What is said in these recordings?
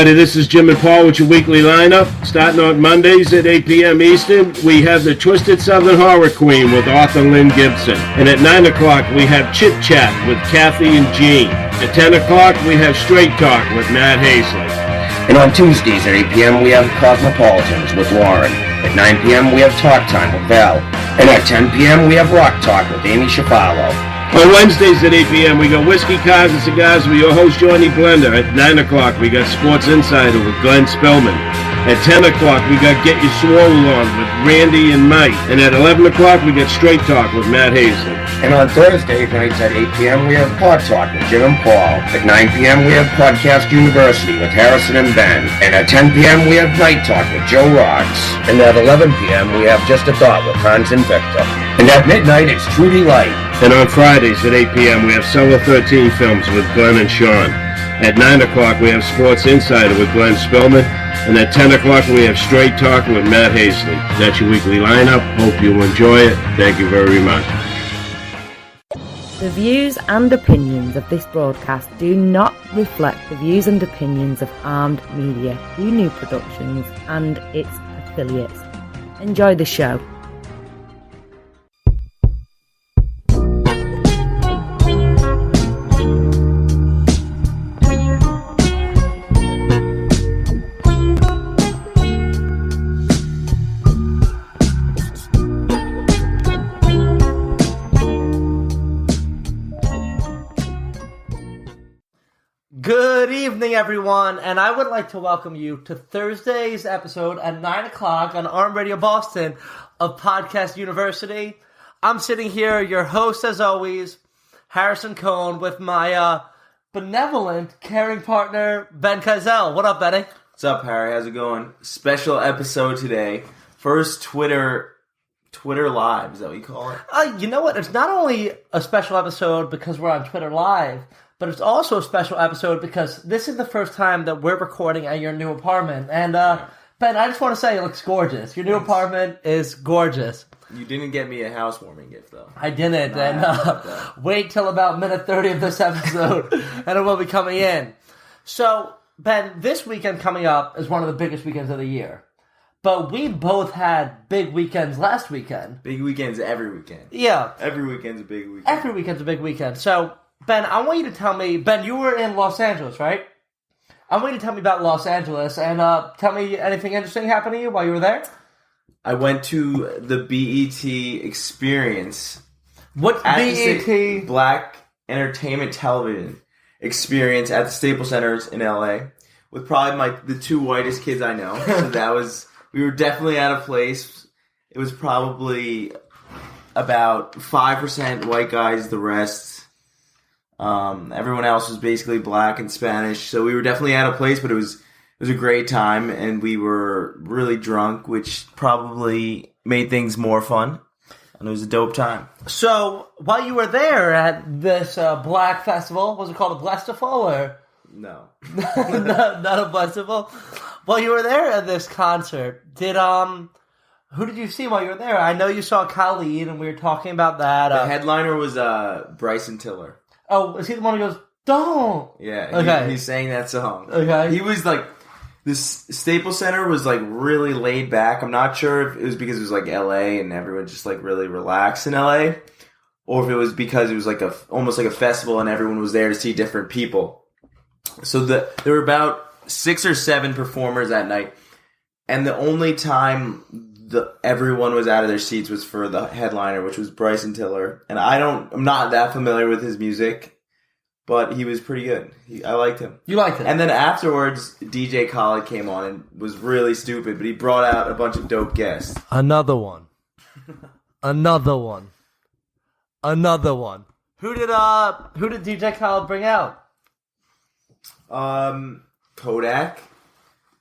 everybody, this is Jim and Paul with your weekly lineup. Starting on Mondays at 8 p.m. Eastern, we have the Twisted Southern Horror Queen with Arthur Lynn Gibson. And at 9 o'clock, we have Chit Chat with Kathy and Jean. At 10 o'clock, we have Straight Talk with Matt Hazley. And on Tuesdays at 8 p.m., we have Cosmopolitans with Lauren. At 9 p.m., we have Talk Time with Val. And at 10 p.m., we have Rock Talk with Amy Shafalo. On Wednesdays at 8 p.m., we got Whiskey, Cars, and Cigars with your host, Johnny Blender. At 9 o'clock, we got Sports Insider with Glenn Spellman. At 10 o'clock, we got Get Your Swole On with Randy and Mike. And at 11 o'clock, we got Straight Talk with Matt Hazley. And on Thursday nights at 8 p.m., we have Pod Talk with Jim and Paul. At 9 p.m., we have Podcast University with Harrison and Ben. And at 10 p.m., we have Night Talk with Joe Rocks. And at 11 p.m., we have Just a Thought with Hans and Victor. And at midnight, it's Trudy Light. And on Fridays at 8 p.m., we have Cellar 13 Films with Glenn and Sean. At 9 o'clock, we have Sports Insider with Glenn Spellman. And at 10 o'clock, we have Straight Talk with Matt Hazley. That's your weekly lineup. Hope you enjoy it. Thank you very much. The views and opinions of this broadcast do not reflect the views and opinions of Armed Media, New Productions, and its affiliates. Enjoy the show. Good evening, everyone, and I would like to welcome you to Thursday's episode at 9 o'clock on Arm Radio Boston of Podcast University. I'm sitting here, your host as always, Harrison Cohn, with my benevolent, caring partner, Ben Kaizel. What up, Benny? What's up, Harry? How's it going? Special episode today. First Twitter Live, is that what you call it? You know what? It's not only a special episode because we're on Twitter Live, but it's also a special episode because this is the first time that we're recording at your new apartment. And, Ben, I just want to say it looks gorgeous. Your new apartment is gorgeous. You didn't get me a housewarming gift, though. I didn't. And wait till about minute 30 of this episode, and it will be coming in. So, Ben, this weekend coming up is one of the biggest weekends of the year. But we both had big weekends last weekend. Big weekends every weekend. Yeah. Every weekend's a big weekend. Every weekend's a big weekend. So, Ben, I want you to tell me, Ben, you were in Los Angeles, right? I want you to tell me about Los Angeles and tell me anything interesting happened to you while you were there. I went to the BET Experience. What BET? Black Entertainment Television Experience at the Staples Centers in LA with probably the two whitest kids I know. So we were definitely at a place. It was probably about 5% white guys, the rest. Everyone else was basically black and Spanish, so we were definitely at a place, but it was a great time, and we were really drunk, which probably made things more fun, and it was a dope time. So, while you were there at this black festival, was it called a Blestival, or? No. Not a Blestival? While you were there at this concert, who did you see while you were there? I know you saw Khalid, and we were talking about that. The headliner was Bryson Tiller. Oh, is he the one who goes, "Don't"? Yeah, okay. He sang that song. Okay. He was like, this Staples Center was like really laid back. I'm not sure if it was because it was like LA and everyone just like really relaxed in LA, or if it was because it was like almost like a festival and everyone was there to see different people. So there were about 6 or 7 performers that night, and the only time everyone was out of their seats was for the headliner, which was Bryson Tiller. And I'm not that familiar with his music, but he was pretty good. I liked him. You liked him? And then afterwards, DJ Khaled came on and was really stupid, but he brought out a bunch of dope guests. Another one. Another one. Another one. Who did DJ Khaled bring out? Kodak.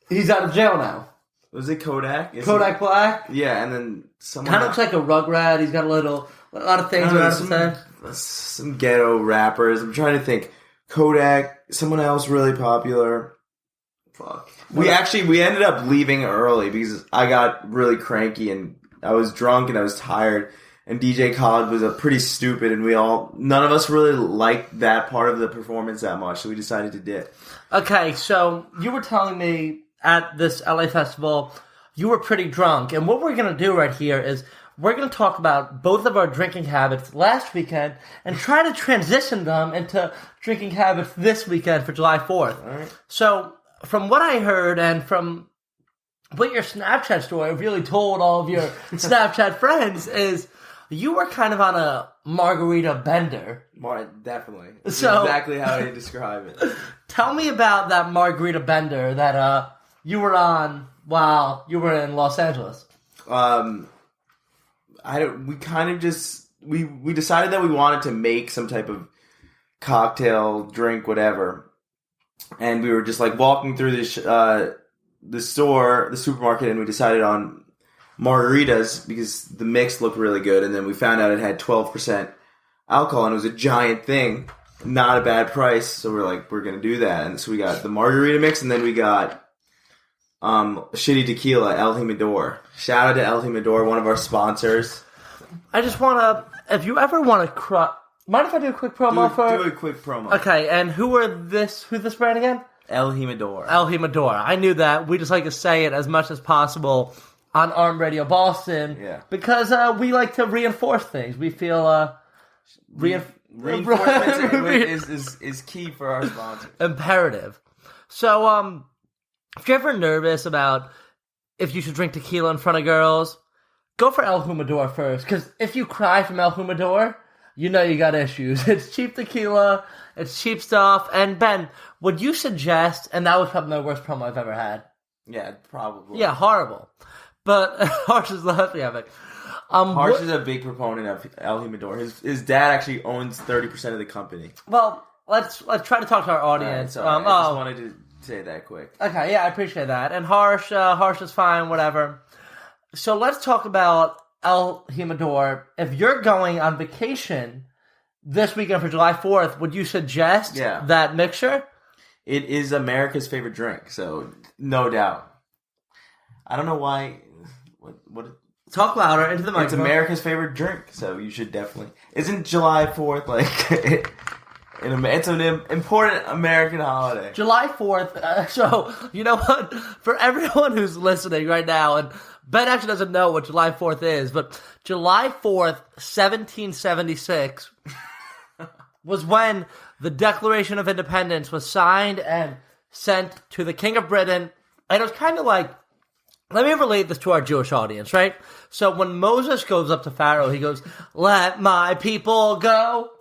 He's out of jail now. Was it Kodak? Kodak Black? Yeah, and then someone... Kind of looks like a Rugrat. He's got a lot of things around his head. Some ghetto rappers. I'm trying to think. Kodak, someone else really popular. Fuck. We ended up leaving early because I got really cranky and I was drunk and I was tired. and DJ Khaled was a pretty stupid, and none of us really liked that part of the performance that much, so we decided to dip. Okay, so you were telling me at this LA festival you were pretty drunk, and what we're going to do right here is we're going to talk about both of our drinking habits last weekend and try to transition them into drinking habits this weekend for July 4th. All right. So, from what I heard and from what your Snapchat story really told all of your Snapchat friends is you were kind of on a margarita bender. Definitely. So- exactly how I describe it. Tell me about that margarita bender that you were on while you were in Los Angeles. We kind of just we decided that we wanted to make some type of cocktail, drink, whatever, and we were just like walking through the supermarket, and we decided on margaritas because the mix looked really good, and then we found out it had 12% alcohol, and it was a giant thing, not a bad price, so we're gonna do that, and so we got the margarita mix, and then we got shitty tequila, El Jimador. Shout out to El Jimador, one of our sponsors. I just want to, if you ever want to mind if I do a quick promo Do a quick promo. Okay, and who's this brand again? El Jimador. El Jimador. I knew that. We just like to say it as much as possible on Arm Radio Boston. Yeah. Because we like to reinforce things. We feel Reinforcement is key for our sponsor. Imperative. So, if you're ever nervous about if you should drink tequila in front of girls, go for El Jimador first. Because if you cry from El Jimador, you know you got issues. It's cheap tequila, it's cheap stuff. And Ben, would you suggest, and that was probably the worst promo I've ever had. Yeah, probably. Yeah, horrible. But Harsh is laughing at me. Harsh is a big proponent of El Jimador. His dad actually owns 30% of the company. Well, let's try to talk to our audience. I just wanted to say that quick. Okay, yeah, I appreciate that. And Harsh is fine, whatever. So let's talk about El Jimador. If you're going on vacation this weekend for July 4th, would you suggest that mixture? It is America's favorite drink, so no doubt. I don't know why. What? Talk louder into the microphone. It's America's favorite drink, so you should definitely. Isn't July 4th like? It's an important American holiday. July 4th. So, you know what? For everyone who's listening right now, and Ben actually doesn't know what July 4th is, but July 4th, 1776, was when the Declaration of Independence was signed and sent to the King of Britain. And it was kind of like, let me relate this to our Jewish audience, right? So when Moses goes up to Pharaoh, he goes, "Let my people go."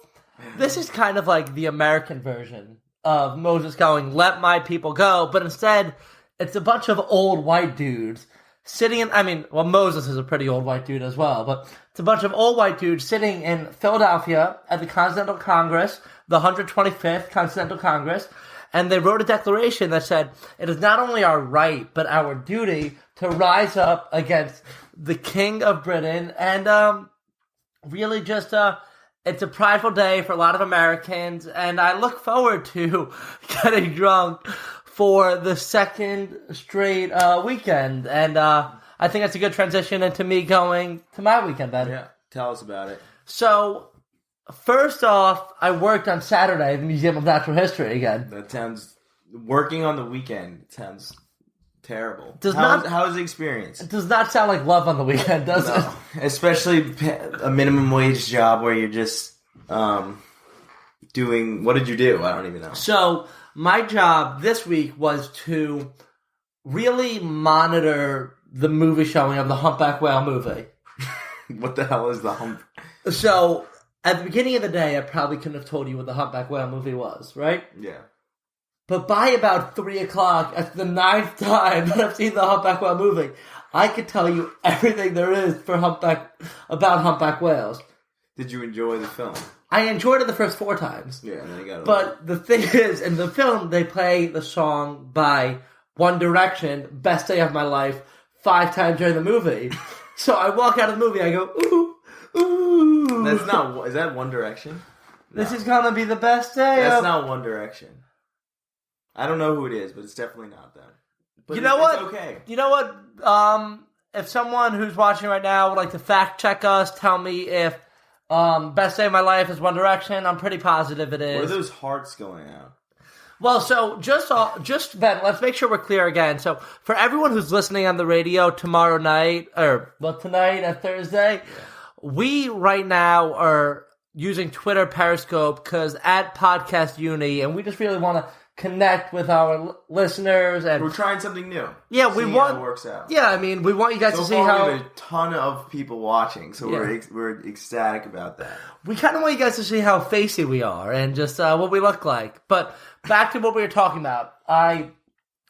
This is kind of like the American version of Moses going, "Let my people go," but instead, it's a bunch of old white dudes sitting in, Moses is a pretty old white dude as well, but it's a bunch of old white dudes sitting in Philadelphia at the Continental Congress, the 125th Continental Congress, and they wrote a declaration that said, it is not only our right, but our duty to rise up against the King of Britain, and really just, it's a prideful day for a lot of Americans, and I look forward to getting drunk for the second straight weekend. And I think that's a good transition into me going to my weekend, Ben. Yeah, tell us about it. So, first off, I worked on Saturday at the Museum of Natural History again. That sounds... Working on the weekend sounds terrible. How is the experience? It does not sound like love on the weekend, does it? Especially a minimum wage job where you're just doing... What did you do? I don't even know. So, my job this week was to really monitor the movie showing of the Humpback Whale movie. What the hell is the hump? So, at the beginning of the day, I probably couldn't have told you what the Humpback Whale movie was, right? Yeah. But by about 3 o'clock, at the 9th time that I've seen the Humpback Whale movie, I could tell you everything there is about humpback whales. Did you enjoy the film? I enjoyed it the first 4 times. Yeah, and then you got it. But the thing is, in the film, they play the song by One Direction, Best Day of My Life, 5 times during the movie. So I walk out of the movie, I go, ooh, ooh. That's not... Is that One Direction? This is gonna be the best day. That's not One Direction. I don't know who it is, but it's definitely not them. But You know what? It's okay. You know what? if someone who's watching right now would like to fact check us, tell me if Best Day of My Life is One Direction. I'm pretty positive it is. Where are those hearts going out? Well, so just Ben, let's make sure we're clear again. So for everyone who's listening on the radio tomorrow night, tonight at Thursday, we right now are using Twitter Periscope because at Podcast Uni, and we just really want to connect with our listeners, and We're trying something new. Yeah, we Seeing want how it works out. Yeah, I mean, we want you guys So to see far, how we have a ton of people watching, so we're ecstatic about that. we kind of want you guys to see how facey we are and just what we look like. But back to what we were talking about. I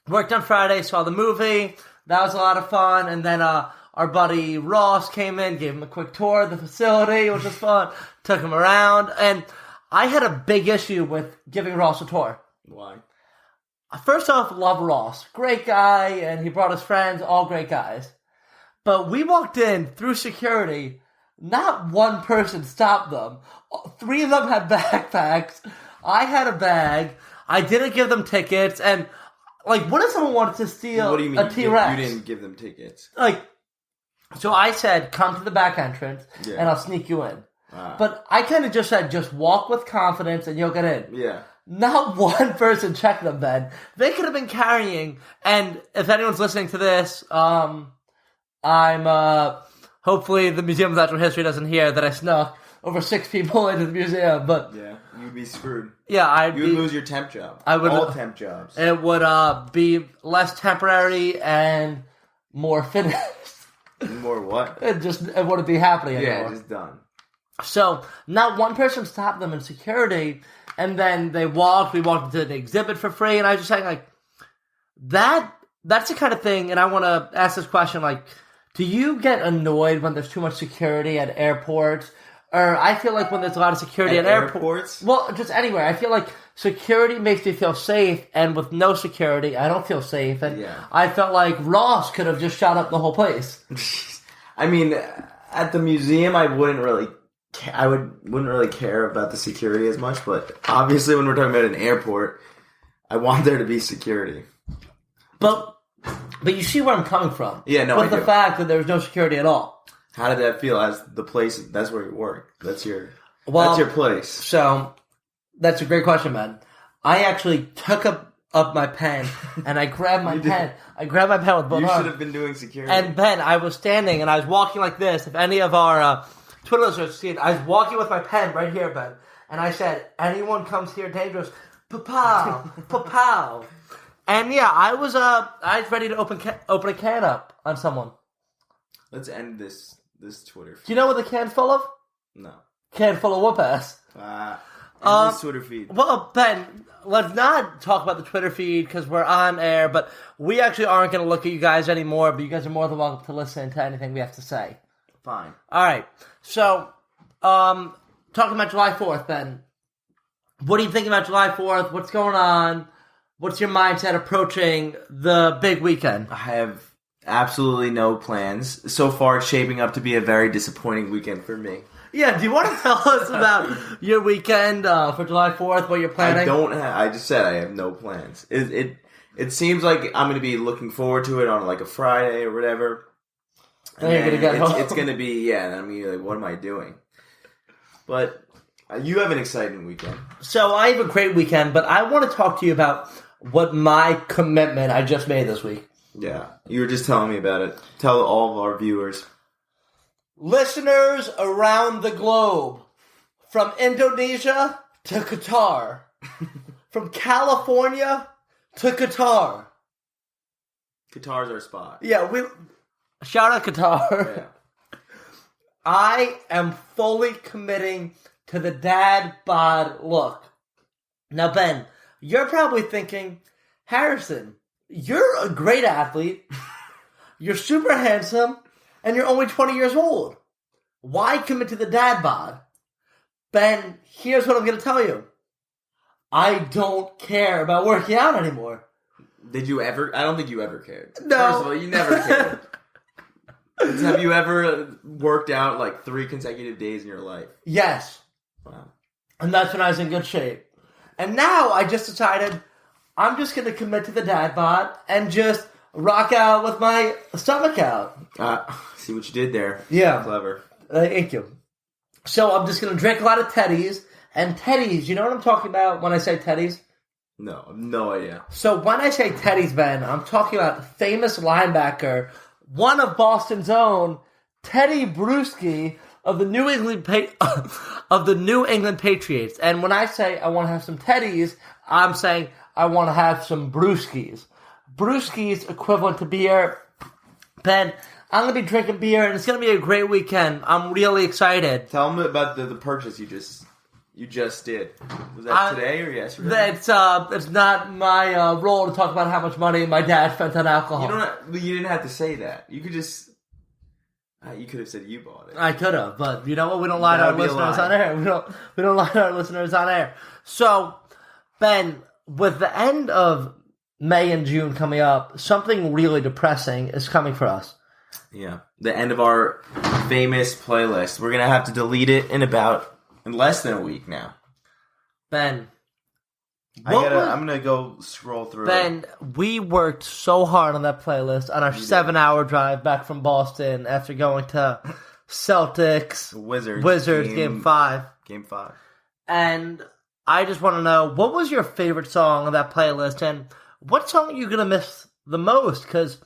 worked on Friday, saw the movie. That was a lot of fun, and then our buddy Ross came in, gave him a quick tour of the facility, which was fun. Took him around, and I had a big issue with giving Ross a tour. Why? First off, love Ross. Great guy, and he brought his friends, all great guys. But we walked in through security, not one person stopped them. 3 of them had backpacks. I had a bag. I didn't give them tickets, and, like, what if someone wanted to steal What do you mean? a T-Rex? You didn't give them tickets. Like, so I said, come to the back entrance, and I'll sneak you in. But I kind of just said, just walk with confidence, and you'll get in. Yeah. Not one person checked them, Ben. They could have been carrying, and if anyone's listening to this, I'm, hopefully the Museum of Natural History doesn't hear that I snuck over 6 people into the museum, but Yeah, you'd be screwed. yeah, You would lose your temp job. I would- All temp jobs. it would be less temporary and more finished. More what? It wouldn't be happening Yeah, anymore. just done. So, not one person stopped them in security, and then we walked into an exhibit for free, and I was just saying, like, that's the kind of thing, and I want to ask this question, like, do you get annoyed when there's too much security at airports? Or I feel like when there's a lot of security At at airports? well, just anywhere. I feel like security makes me feel safe, and with no security, I don't feel safe, and I felt like Ross could have just shot up the whole place. I mean, at the museum, I wouldn't really care about the security as much, but obviously when we're talking about an airport, I want there to be security. But you see where I'm coming from. Yeah, no, With I the do. fact that there was no security at all. How did that feel as the place? That's where you work. That's your Well, that's your place. So, that's a great question, man. I actually took up my pen, and I grabbed my pen. I grabbed my pen with both You arms. should have been doing security. And Ben, I was standing, and I was walking like this. If any of our Twitter listeners see it, I was walking with my pen right here, Ben. And I said, anyone comes here dangerous, pa-pow, pa-pow. And yeah, I was ready to open a can up on someone. Let's end this Twitter feed. Do you know what the can's full of? No. Can full of whoop ass. End this Twitter feed. Well, Ben, let's not talk about the Twitter feed because we're on air, but we actually aren't going to look at you guys anymore, but you guys are more than welcome to listen to anything we have to say. Fine. All right. So, talking about July 4th, Ben, what are you thinking about July 4th? What's going on? What's your mindset approaching the big weekend? I have absolutely no plans. So far, it's shaping up to be a very disappointing weekend for me. Yeah, do you want to tell us about your weekend for July 4th, what you're planning? I just said I have no plans. It seems like I'm going to be looking forward to it on like a Friday or whatever. And you're going to get home. It's going to be, and I'm going to be like, what am I doing? But you have an exciting weekend. So I have a great weekend, but I want to talk to you about what my commitment I just made this week. Yeah, you were just telling me about it. Tell all of our viewers. Listeners around the globe, from Indonesia to Qatar, from California to Qatar. Qatar's our spot. Yeah, shout out Qatar. Yeah. I am fully committing to the dad bod look. Now, Ben, you're probably thinking, Harrison, you're a great athlete, you're super handsome, and you're only 20 years old. Why commit to the dad bod? Ben, here's what I'm going to tell you. I don't care about working out anymore. Did you ever? I don't think you ever cared. No. First of all, you never cared. Have you ever worked out like 3 consecutive days in your life? Yes. Wow. And that's when I was in good shape. And now I just decided I'm just going to commit to the dad bod and just rock out with my stomach out. See what you did there. Yeah. Clever. Thank you. So I'm just going to drink a lot of Teddies. And Teddies, you know what I'm talking about when I say Teddies? No, I have no idea. So when I say Teddies, Ben, I'm talking about famous linebacker, one of Boston's own, Teddy Bruschi of the New England Patriots. And when I say I want to have some Teddies, I'm saying I want to have some Brewskis. Brewskis equivalent to beer. Ben, I'm going to be drinking beer, and it's going to be a great weekend. I'm really excited. Tell them about the purchase you just did. Was that today or yesterday? It's not my role to talk about how much money my dad spent on alcohol. You didn't have to say that. You could just. You could have said you bought it. I could have, but you know what? We don't lie to our listeners on air. We don't lie to our listeners on air. So, Ben, with the end of May and June coming up, something really depressing is coming for us. Yeah, the end of our famous playlist. We're gonna have to delete it in less than a week now. Ben, I'm gonna go scroll through. Ben, we worked so hard on that playlist on our 7-hour drive back from Boston after going to Celtics Wizards Game 5. Game 5. And I just want to know, what was your favorite song on that playlist, and what song are you gonna miss the most? Because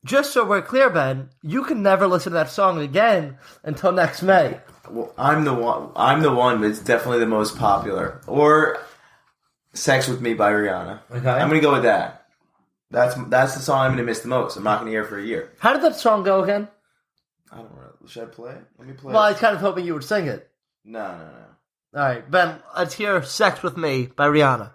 just so we're clear, Ben, you can never listen to that song again until next May. Well, I'm the one that's definitely the most popular. Or Sex With Me by Rihanna. Okay. I'm going to go with that. That's the song I'm going to miss the most. I'm not going to hear it for a year. How did that song go again? I don't know. Should I play it? Let me play Well, I it. was kind of hoping you would sing it. No. All right, Ben, let's hear Sex With Me by Rihanna.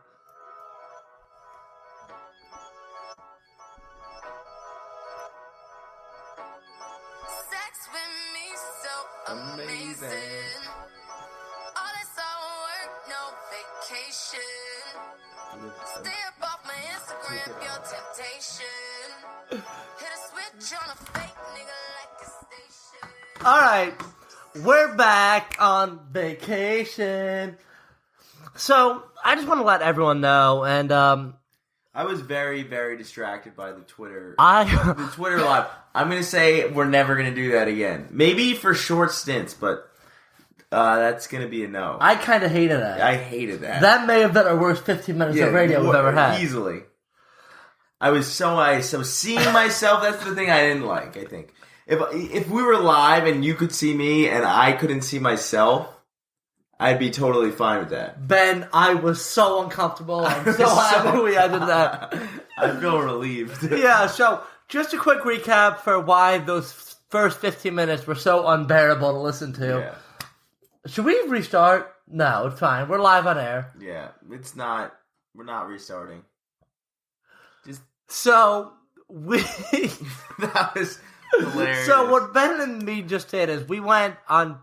Sex with me so amazing. All this all work, no vacation. Stay up off my Instagram, your temptation. Hit a switch on a fake nigga like a station. All right, we're back on vacation. So I just want to let everyone know, and I was very, very distracted by the Twitter I Twitter live. I'm going to say we're never going to do that again. Maybe for short stints, but that's going to be a no. I kind of hated that. I hated that. That may have been our worst 15 minutes of radio we've ever had. Easily. I was so seeing myself. That's the thing I didn't like. I think if we were live and you could see me and I couldn't see myself, I'd be totally fine with that. Ben, I was so uncomfortable. I'm so happy we ended that. I feel relieved. Yeah, so just a quick recap for why those first 15 minutes were so unbearable to listen to. Yeah. Should we restart? No, it's fine. We're live on air. Yeah, it's not. We're not restarting. So we. That was hilarious. So what Ben and me just did is we went on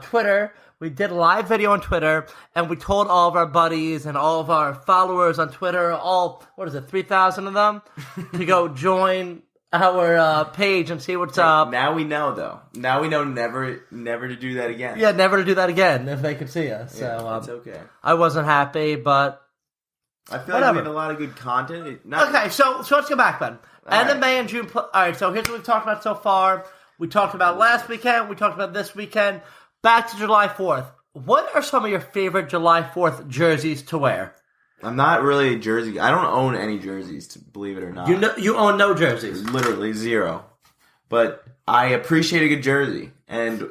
Twitter. We did a live video on Twitter, and we told all of our buddies and all of our followers on Twitter, 3,000 of them, to go join our page and see what's up. Now we know, though. Now we know never to do that again. Yeah, never to do that again if they could see us. Yeah, So it's okay. I wasn't happy, but I feel whatever. like we had a lot of good content. Okay, so let's go back then. End of right. May and June. All right, so here's what we've talked about so far. We talked about last weekend. We talked about this weekend. Back to July 4th. What are some of your favorite July 4th jerseys to wear? I'm not really a jersey. I don't own any jerseys, believe it or not. You own no jerseys. Literally zero. But I appreciate a good jersey, and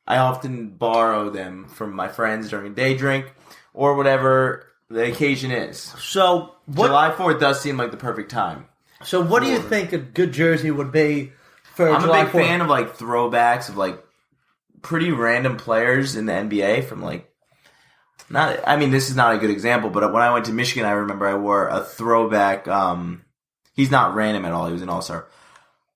I often borrow them from my friends during a day drink or whatever the occasion is. So July 4th does seem like the perfect time. So what do you think a good jersey would be for I'm July a big 4th? fan of like throwbacks of like pretty random players in the NBA from like this is not a good example, but when I went to Michigan, I remember I wore a throwback. He's not random at all. He was an all-star.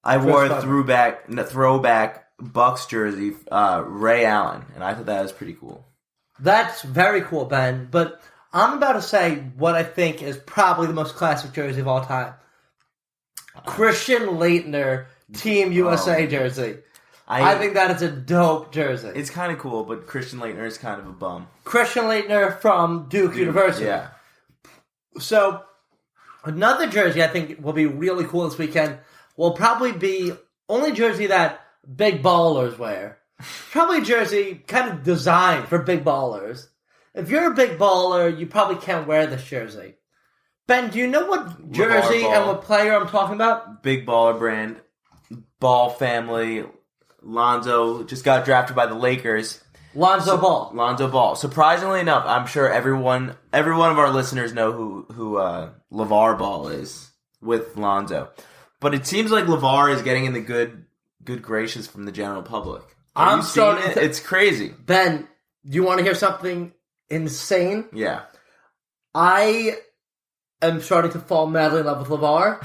I wore a throwback Bucks jersey, Ray Allen, and I thought that was pretty cool. That's very cool, Ben. But I'm about to say what I think is probably the most classic jersey of all time. Christian Laettner Team USA jersey. I think that is a dope jersey. It's kind of cool, but Christian Laettner is kind of a bum. Christian Laettner from Duke University. Yeah. So, Another jersey I think will be really cool this weekend will probably be only jersey that big ballers wear. Probably a jersey kind of designed for big ballers. If you're a big baller, you probably can't wear this jersey. Ben, do you know what jersey Ball. and what player I'm talking about? Big baller brand, Ball family. Lonzo just got drafted by the Lakers. Lonzo Ball. Lonzo Ball. Surprisingly enough, I'm sure every one of our listeners know who LeVar Ball is with Lonzo. But it seems like LeVar is getting in the good graces from the general public. I'm starting to- It's crazy. Ben, do you want to hear something insane? Yeah. I am starting to fall madly in love with LeVar.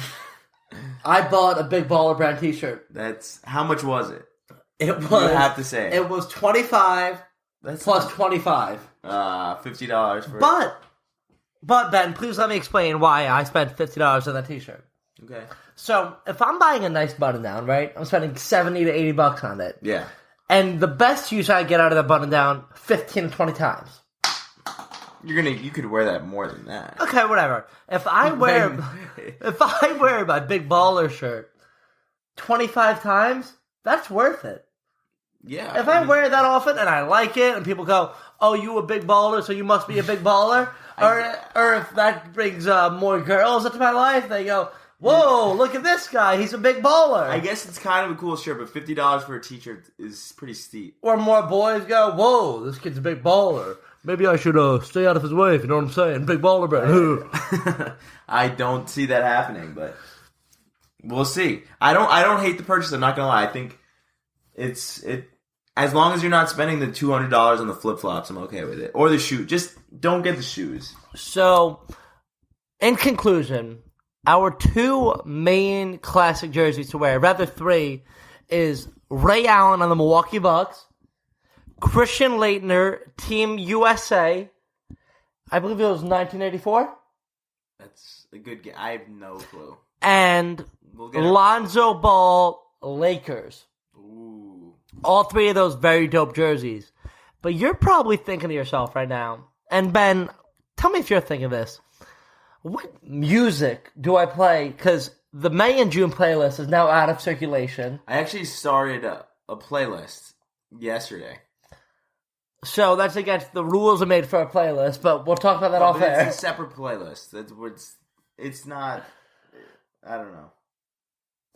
I bought a Big Baller brand t-shirt. That's how much was it? It was. You have to say. It was $25 That's plus $25. $50 for But Ben, please let me explain why I spent $50 on that t-shirt. Okay. So if I'm buying a nice button down, right, I'm spending $70 to $80 on it. Yeah. And the best use I get out of the button down 15 to 20 times. You could wear that more than that. Okay, whatever. If I wear my Big Baller shirt 25 times, that's worth it. Yeah. If I wear that often and I like it, and people go, "Oh, you a big baller, so you must be a big baller," or if that brings more girls into my life, they go, "Whoa, look at this guy, he's a big baller." I guess it's kind of a cool shirt, but $50 for a t-shirt is pretty steep. Or more boys go, "Whoa, this kid's a big baller. Maybe I should stay out of his way." If you know what I'm saying, big baller, bro. I don't see that happening, but we'll see. I don't hate the purchase. I'm not gonna lie. I think it. As long as you're not spending the $200 on the flip flops, I'm okay with it. Or the shoe. Just don't get the shoes. So, in conclusion, our two main classic jerseys to wear, rather three, is Ray Allen on the Milwaukee Bucks, Christian Laettner, Team USA, I believe it was 1984, That's a good game. I have no clue. and We'll get it. Lonzo Ball, Lakers. Ooh. All three of those very dope jerseys. But you're probably thinking to yourself right now, and Ben, tell me if you're thinking this. What music do I play? Because the May and June playlist is now out of circulation. I actually started a playlist yesterday. So that's against the rules are made for a playlist, but we'll talk about that off But air. it's a separate playlist. It's not. I don't know.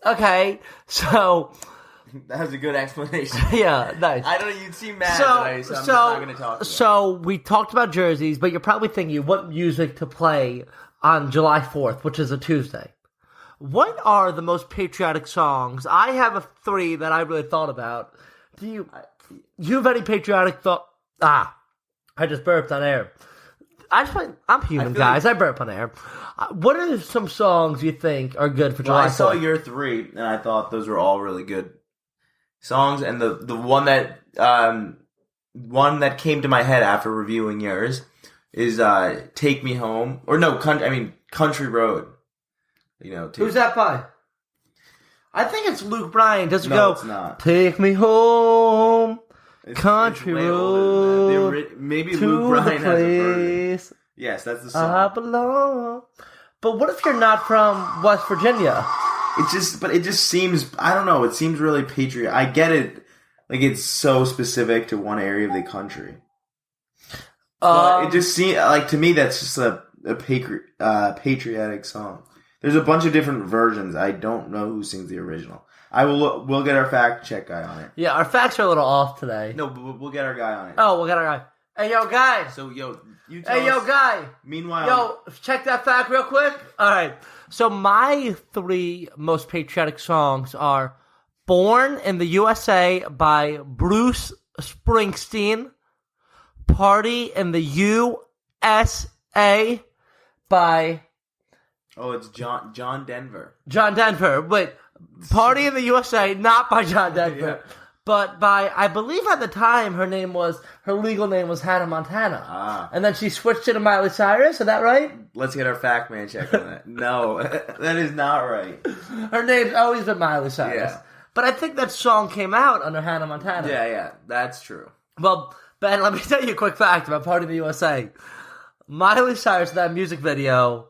Okay, so That was a good explanation. yeah, nice. I don't know. You'd seem mad today, so I'm just not going to talk. So we talked about jerseys, but you're probably thinking what music to play on July 4th, which is a Tuesday. What are the most patriotic songs? I have three that I really thought about. Do you have any patriotic thought? I just burped on air. I'm human, guys. I burp on air. What are some songs you think are good for July 4th? I saw your three, and I thought those were all really good songs. And the one that came to my head after reviewing yours is "Take Me Home," or no, Country Road. You know, Who's that by? I think it's Luke Bryan. Does it No, go? it's not. Take me home, country way older than road, that. Maybe to Luke Bryan the has a version. place Yes, that's the I song. belong. But what if you're not from West Virginia? It just seems, I don't know, it seems really patriotic. I get it, like it's so specific to one area of the country. But it just seems, like to me, that's just a patriotic song. There's a bunch of different versions. I don't know who sings the original. We'll get our fact check guy on it. Yeah, our facts are a little off today. No, but we'll get our guy on it. Oh, we got our guy. Hey, yo, guy. So, you tell Hey, yo, us. guy. Meanwhile, Yo, check that fact real quick. All right. So my three most patriotic songs are Born in the USA by Bruce Springsteen, Party in the USA by oh, it's John Denver. John Denver. Wait, Party in the USA, not by John Denver. Yeah. But by, I believe at the time, her legal name was Hannah Montana. Ah. And then she switched it to Miley Cyrus, is that right? Let's get our fact man check on that. No, that is not right. Her name's always been Miley Cyrus. Yeah. But I think that song came out under Hannah Montana. Yeah, that's true. Well, Ben, let me tell you a quick fact about Party in the USA. Miley Cyrus, in that music video,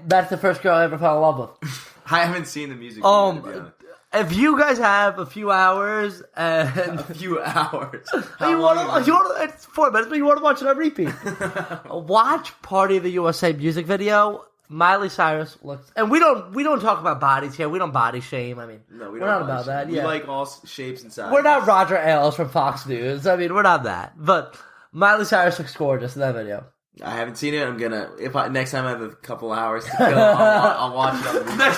That's the first girl I ever fell in love with. I haven't seen the music video, to be honest. If you guys have a few hours and A few hours. it's 4 minutes, but you want to watch it on repeat. Watch Party of the USA music video. Miley Cyrus looks, and we don't talk about bodies here. We don't body shame. I mean, No, we're not about that. We Yeah, like all shapes and sizes. we're not Roger Ailes from Fox News. I mean, we're not that. But Miley Cyrus looks gorgeous in that video. I haven't seen it. I'm gonna next time I have a couple hours to kill, I'll watch it on the repeat. Next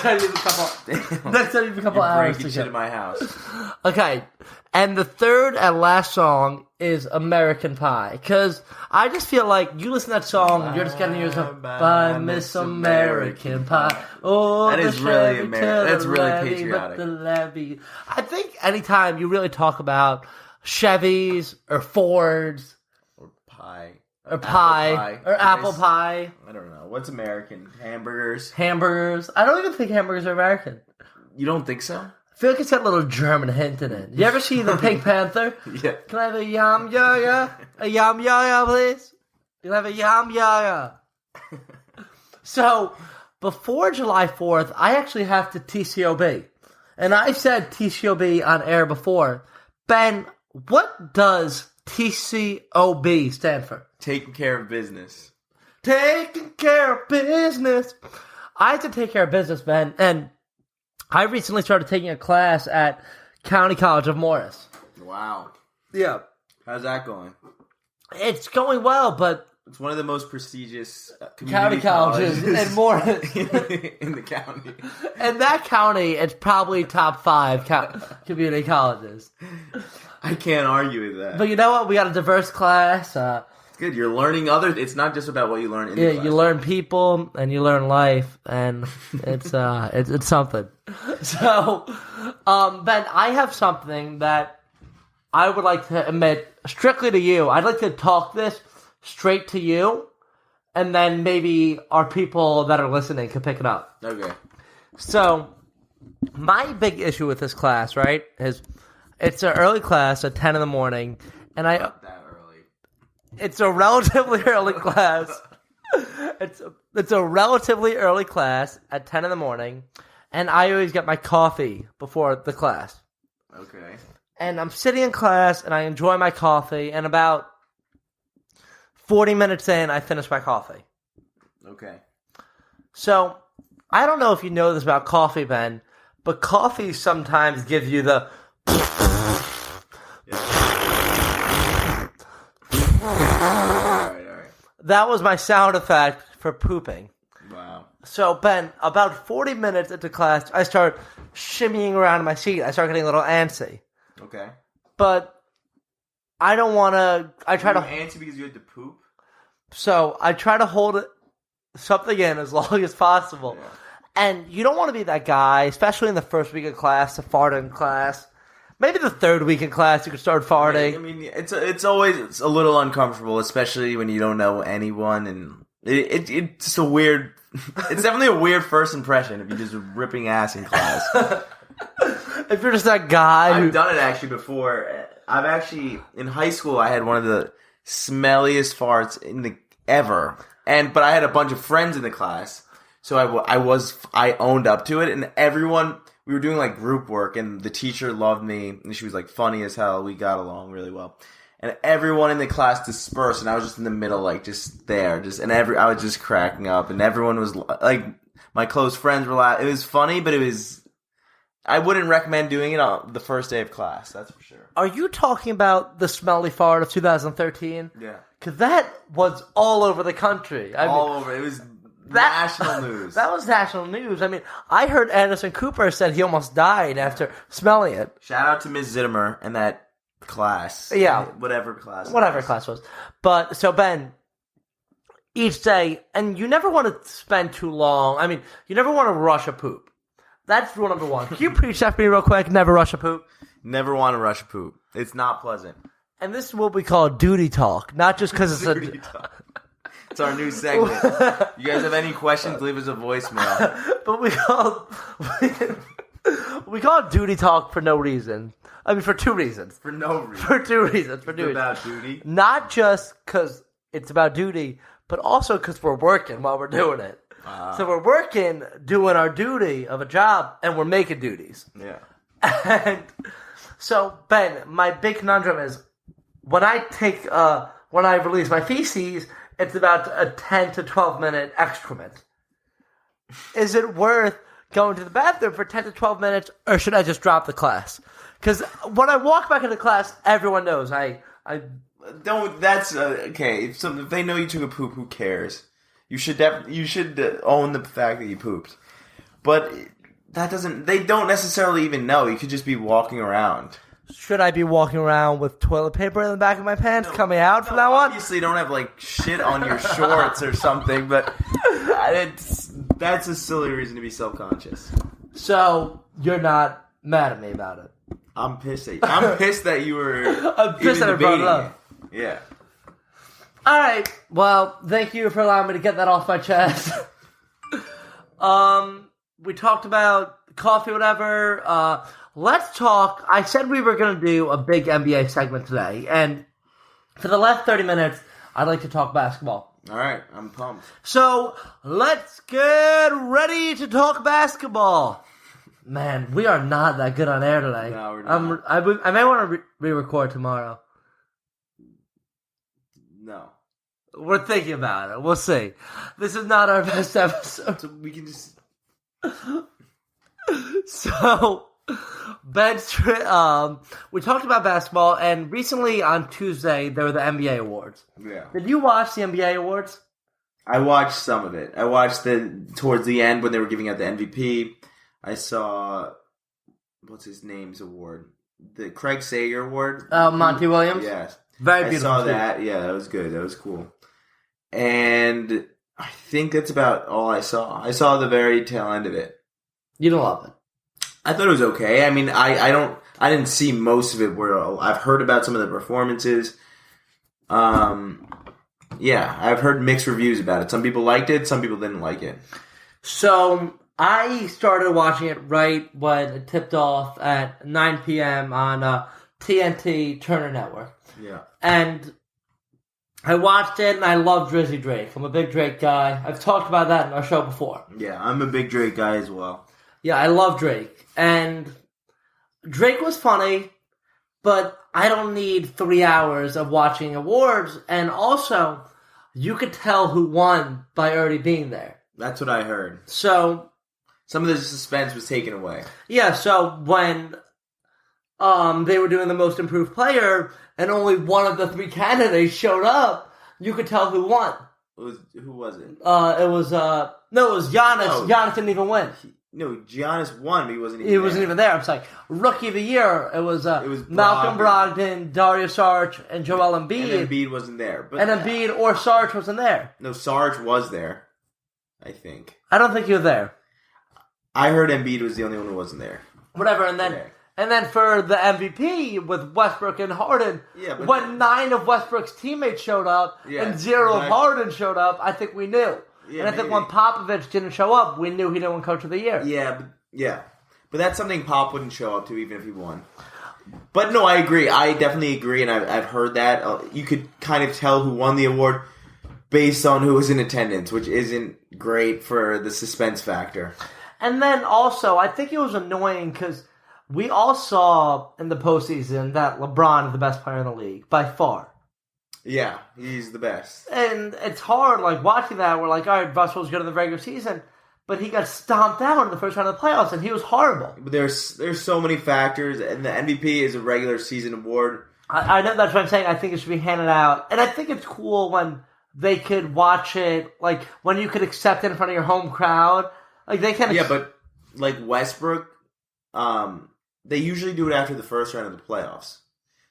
time you have a couple hours to Breaking shit go. in my house. Okay, and the third and last song is American Pie, because I just feel like you listen to that song and you're just getting yourself by Miss American Pie. Oh, That the is really Chevy That's really levee, patriotic. but the levee. I think anytime you really talk about Chevys or Fords Pie. or pie or apple pie, I don't know. What's American? Hamburgers? hamburgers. I don't even think hamburgers are American. You don't think so? I feel like it's got a little German hint in it. You ever see the Pink Panther? Yeah. Can I have a yum ya? A yum ya, please? Can I have a yum ya? So, before July 4th, I actually have to TCOB. And I've said TCOB on air before. Ben, what does TCOB stand for? Taking care of business. Taking care of business. I have to take care of business, Ben, and I recently started taking a class at County College of Morris. Wow. Yeah. How's that going? It's going well, but It's one of the most prestigious county community colleges and Morris. in the county. In that county, it's probably top 5 community colleges. I can't argue with that. But you know what? We got a diverse class. It's good. You're learning it's not just about what you learn in the Yeah, class. you learn people and you learn life, and it's it's something. So, Ben, I have something that I would like to admit strictly to you. I'd like to talk this straight to you, and then maybe our people that are listening can pick it up. Okay. So, my big issue with this class, right, is it's an early class at 10 in the morning, and Not that early. it's a relatively early class. It's a relatively early class at 10 in the morning, and I always get my coffee before the class. Okay. And I'm sitting in class, and I enjoy my coffee, and about 40 minutes in, I finish my coffee. Okay. So, I don't know if you know this about coffee, Ben, but coffee sometimes gives you the... Alright. That was my sound effect for pooping. Wow. So, Ben, about 40 minutes into class, I start shimmying around in my seat. I start getting a little antsy. Okay. But I don't want to... I try You to... answer because you had to poop? So, I try to hold something in as long as possible. Yeah. And you don't want to be that guy, especially in the first week of class, to fart in class. Maybe the third week in class, you could start farting. I mean, it's always a little uncomfortable, especially when you don't know anyone, and it's just a weird. It's definitely a weird first impression if you're just ripping ass in class. If you're just that guy I've who... done it actually before. I've actually in high school I had one of the smelliest farts ever, but I had a bunch of friends in the class, so I owned up to it, and everyone. We were doing like group work, and the teacher loved me, and she was like funny as hell. We got along really well, and everyone in the class dispersed, and I was just in the middle, like just there, I was just cracking up, and everyone was like, my close friends were laughing. It was funny, but I wouldn't recommend doing it on the first day of class. That's for sure. Are you talking about the smelly fart of 2013? Yeah, Because that was all over the country. all over. It was national news. That was national news. I mean, I heard Anderson Cooper said he almost died after smelling it. Shout out to Ms. Zittimer and that class. Yeah. Whatever class. Whatever class was. But, so Ben, each day, and you never want to spend too long. I mean, you never want to rush a poop. That's rule number 1. Can you preach that for me real quick? Never rush a poop. Never want to rush a poop. It's not pleasant. And this is what we call duty talk. Not just because it's Dirty talk. It's our new segment. You guys have any questions, leave us a voicemail. But we call it duty talk for no reason. I mean, for 2 reasons. For no reason. For 2 reasons. For 2 It's reasons. about duty. Not just because it's about duty, but also because we're working while we're doing it. So we're working, doing our duty of a job, and we're making duties. Yeah. And so, Ben, my big conundrum is when I release my feces, it's about a 10 to 12 minute excrement. Is it worth going to the bathroom for 10 to 12 minutes, or should I just drop the class? Because when I walk back into class, everyone knows I Don't. That's okay. If they know you took a poop, who cares? You should own the fact that you pooped. But that doesn't. They don't necessarily even know. You could just be walking around. should I be walking around with toilet paper in the back of my pants coming out from that one? Obviously, you don't have like shit on your shorts or something, but that's a silly reason to be self-conscious. So you're not mad at me about it. I'm pissed at you. I'm pissed that you were. I'm pissed that I brought it up. Yeah. All right. Well, thank you for allowing me to get that off my chest. We talked about coffee, whatever. Let's talk. I said we were going to do a big NBA segment today, and for the last 30 minutes, I'd like to talk basketball. All right, I'm pumped. So let's get ready to talk basketball. Man, we are not that good on air today. No, we're not. I may want to re-record tomorrow. No. We're thinking about it. We'll see. This is not our best episode. So we can just. So, we talked about basketball, and recently on Tuesday, there were the NBA Awards. Yeah. Did you watch the NBA Awards? I watched some of it. I watched towards the end when they were giving out the MVP. I saw, what's his name's award? The Craig Sager Award. Monty Williams? Yes. Very beautiful. I saw that. Yeah, that was good. That was cool. And I think that's about all I saw. I saw the very tail end of it. You don't love it. I thought it was okay. I mean, I didn't see most of it. Where I've heard about some of the performances. Yeah, I've heard mixed reviews about it. Some people liked it. Some people didn't like it. So I started watching it right when it tipped off at 9 p.m. on TNT Turner Network. Yeah. And I watched it, and I love Drizzy Drake. I'm a big Drake guy. I've talked about that in our show before. Yeah, I'm a big Drake guy as well. Yeah, I love Drake. And Drake was funny, but I don't need 3 hours of watching awards. And also, you could tell who won by already being there. That's what I heard. So Some of the suspense was taken away. yeah, so when they were doing the most improved player, and only one of the three candidates showed up, you could tell who won. Who was it? It was Giannis. No. Giannis didn't even win. No, Giannis won, but he wasn't even He there. wasn't even there. I'm saying Rookie of the Year. It was Malcolm Brogdon, Dario Saric, and Joel Embiid. And Embiid wasn't there. But And Embiid or Saric wasn't there. No, Sarge was there, I think. I don't think he was there. I heard Embiid was the only one who wasn't there. Whatever. And then Okay. and then for the MVP with Westbrook and Harden, Yeah, but when 9 of Westbrook's teammates showed up Yeah, and 0 of but- Harden showed up, I think we knew. Yeah, and I think maybe. when Popovich didn't show up, we knew he didn't win Coach of the Year. Yeah. But that's something Pop wouldn't show up to even if he won. But no, I agree. I definitely agree, and I've heard that. You could kind of tell who won the award based on who was in attendance, which isn't great for the suspense factor. And then also, I think it was annoying because we all saw in the postseason that LeBron is the best player in the league, by far. Yeah, he's the best. And it's hard, like, watching that. We're like, all right, Russell's good in the regular season, but he got stomped out in the first round of the playoffs, and he was horrible. But there's so many factors, and the MVP is a regular season award. I know that's what I'm saying. I think it should be handed out. And I think it's cool when they could watch it, like, when you could accept it in front of your home crowd. Like, they can... Yeah, but like Westbrook, they usually do it after the first round of the playoffs.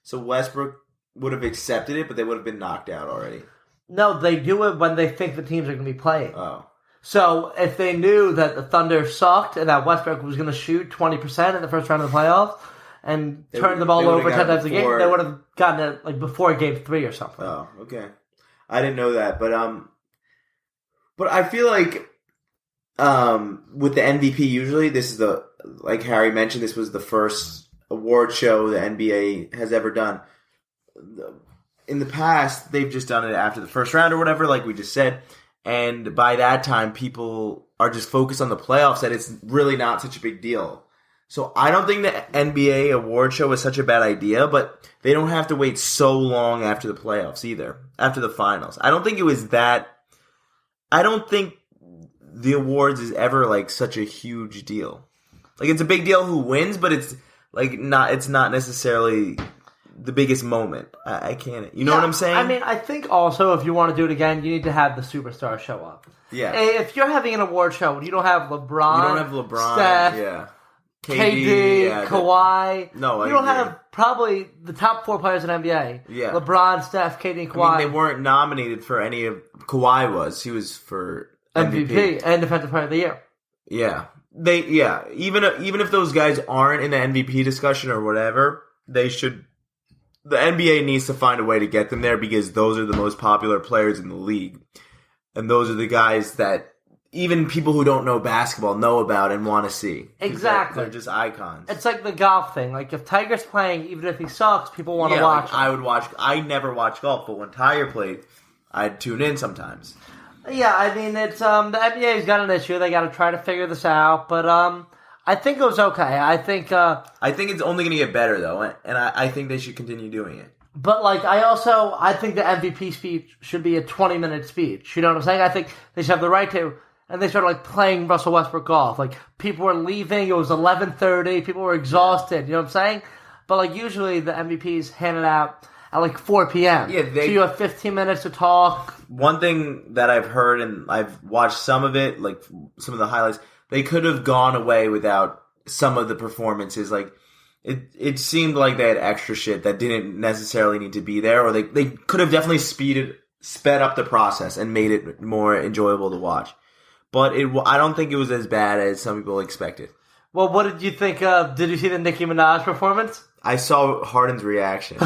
So Westbrook would have accepted it, but they would have been knocked out already. No, they do it when they think the teams are going to be playing. Oh. So if they knew that the Thunder sucked and that Westbrook was going to shoot 20% in the first round of the playoffs and turn the ball over 10 times a game, they would have gotten it like before Game 3 or something. Oh, okay. I didn't know that, but I feel like with the MVP, usually this is like Harry mentioned, this was the first award show the NBA has ever done. In the past, they've just done it after the first round or whatever, like we just said. And by that time, people are just focused on the playoffs, that it's really not such a big deal. So I don't think the NBA award show is such a bad idea, but they don't have to wait so long after the playoffs either, after the finals. I don't think it was that. I don't think the awards is ever like such a huge deal. Like, it's a big deal who wins, but it's like not. It's not necessarily the biggest moment. I can't. You know what I'm saying? I mean, I think also if you want to do it again, you need to have the superstars show up. Yeah. If you're having an award show and you don't have LeBron, You don't have LeBron. Steph, Yeah. KD, yeah, Kawhi. No, I you don't agree. have probably the top 4 players in NBA. Yeah. LeBron, Steph, KD, and Kawhi. I mean, they weren't nominated for any of. Kawhi was. He was for MVP and Defensive Player of the Year. Yeah. Even if those guys aren't in the MVP discussion or whatever, they should. The NBA needs to find a way to get them there, because those are the most popular players in the league, and those are the guys that even people who don't know basketball know about and want to see. 'Cause Exactly. they're just icons. It's like the golf thing. Like, if Tiger's playing, even if he sucks, people want to Yeah, watch like, him. I would watch. I never watch golf, but when Tiger played, I'd tune in sometimes. Yeah, I mean, it's the NBA's got an issue. They got to try to figure this out, but I think it was okay. I think it's only going to get better though, and I think they should continue doing it. but like I think the MVP speech should be a 20-minute speech. You know what I'm saying? I think they should have the right to. And they started like playing Russell Westbrook golf. Like, people were leaving. It was 11:30. People were exhausted. You know what I'm saying? But like, usually the MVPs handed out at like 4 p.m. Yeah, so you have 15 minutes to talk. One thing that I've heard, and I've watched some of it, like some of the highlights, they could have gone away without some of the performances. Like, it seemed like they had extra shit that didn't necessarily need to be there, or they could have definitely sped up the process and made it more enjoyable to watch. But I don't think it was as bad as some people expected. Well, what did you think of? Did you see the Nicki Minaj performance? I saw Harden's reaction.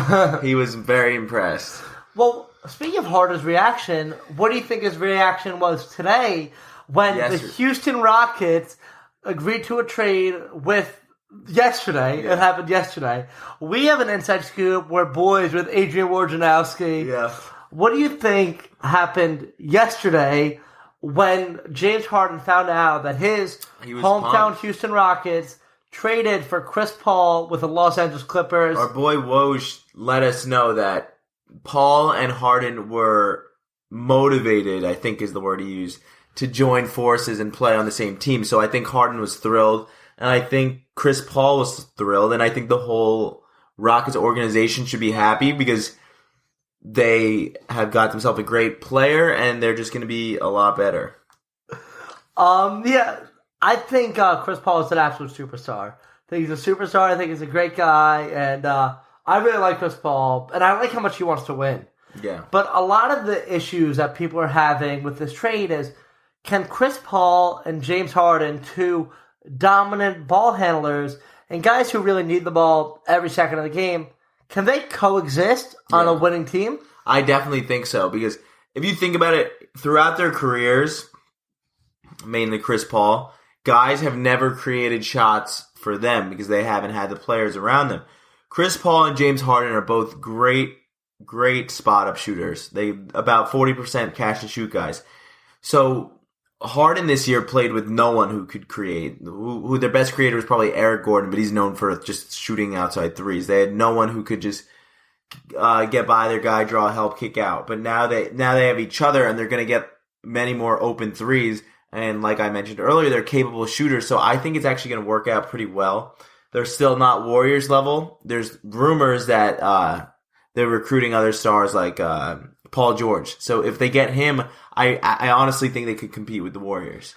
He was very impressed. Well, speaking of Harden's reaction, what do you think his reaction was today when the Houston Rockets agreed to a trade with yesterday? Yeah. It happened yesterday. We have an inside scoop. We're boys with Adrian Wojnarowski. Yeah. What do you think happened yesterday when James Harden found out that his hometown pumped. Houston Rockets traded for Chris Paul with the Los Angeles Clippers? Our boy Woj let us know that Paul and Harden were motivated, I think is the word he used, to join forces and play on the same team. So I think Harden was thrilled, and I think Chris Paul was thrilled, and I think the whole Rockets organization should be happy, because they have got themselves a great player, and they're just going to be a lot better. Yeah, I think Chris Paul is an absolute superstar. I think he's a superstar. I think he's a great guy, and I really like Chris Paul, and I like how much he wants to win. Yeah. But a lot of the issues that people are having with this trade is, can Chris Paul and James Harden, two dominant ball handlers and guys who really need the ball every second of the game, can they coexist on a winning team? I definitely think so, because if you think about it, throughout their careers, mainly Chris Paul, guys have never created shots for them because they haven't had the players around them. Chris Paul and James Harden are both great spot-up shooters. They about 40% catch-and-shoot guys. So Harden this year played with no one who could create. Who their best creator was probably Eric Gordon, but he's known for just shooting outside threes. They had no one who could just get by their guy, draw, help, kick out. But now they have each other, and they're going to get many more open threes. And like I mentioned earlier, they're capable shooters. So I think it's actually going to work out pretty well. They're still not Warriors level. There's rumors that they're recruiting other stars like Paul George. So if they get him, I honestly think they could compete with the Warriors.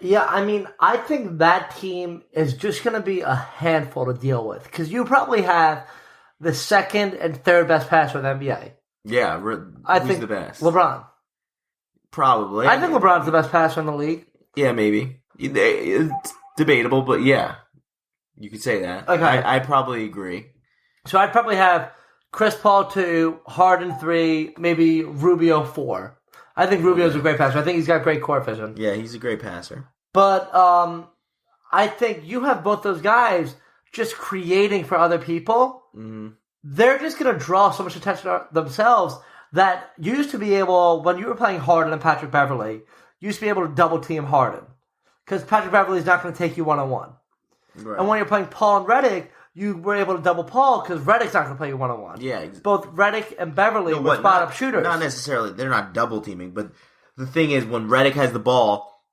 Yeah, I mean, I think that team is just going to be a handful to deal with, because you probably have the second and third best passer in the NBA. Yeah, I who's think the best? LeBron. Probably. I think LeBron's the best passer in the league. Yeah, maybe. It's debatable, but yeah, you could say that. Okay. I probably agree. So I'd probably have Chris Paul 2, Harden 3, maybe Rubio 4. I think Rubio's a great passer. I think he's got great court vision. Yeah, he's a great passer. But I think you have both those guys just creating for other people. Mm-hmm. They're just going to draw so much attention to themselves that you used to be able, when you were playing Harden and Patrick Beverley, you used to be able to double team Harden. Because Patrick Beverley's not going to take you one-on-one. Right. And when you're playing Paul and Redick, you were able to double Paul because Redick's not going to play you one-on-one. Yeah. Both Redick and Beverley were What, spot-up shooters. Not necessarily. They're not double teaming, but the thing is, when Redick has the ball,